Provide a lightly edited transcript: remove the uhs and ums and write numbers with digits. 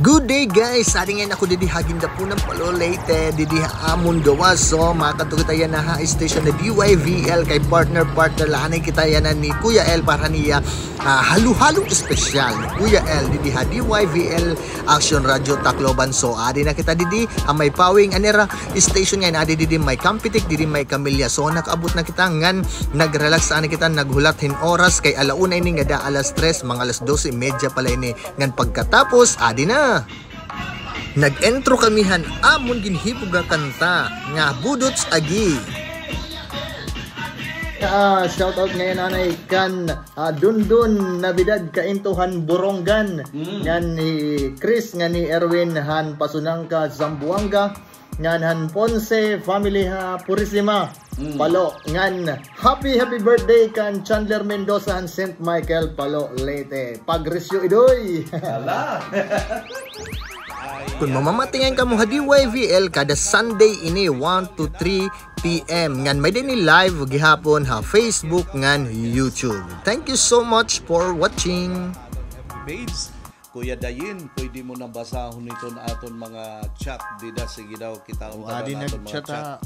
Good day guys! Sa ngayon ako didi haginda po ng Palo Leyte, didi amon gawas. So makatugot tayo na ha station na DYVL kay partner laanay kita yan ni Kuya L para niya halu-halong espesyal ni Kuya L didi ha DYVL Action Radio Tacloban. So adi na kita didi may pawing anera station ngayon, adi didi may Kampitik, didi may Camilla. So nakaabot na kita ngan nagrelax ani kita, naghulathin oras kay alauna ini nga da alas 3 mga alas 12:30 pala ini ngan pagkatapos adi na nag-entro kamihan amon ginhipog nga kanta nga budots agi. Shout out ngayon anay kan Dundun Nabidad kaintuhan Borongan ngan ni Chris nga ni Erwin han Pasunangka Zamboanga ngan han Ponce family ha Purisima Palo ngan happy birthday kan Chandler Mendoza han St. Michael Palo Leyte pagresyo idoy. Ala. Kung mamamatingan ka mo ha DYVL kada Sunday ini 1 to 3 PM ngan may din ni live gihapon ha Facebook ngan YouTube. Thank you so much for watching. Babes, Kuya Dayin, pwede mo nang basahon ito na aton mga chat dida sige daw kita adi nag-chat.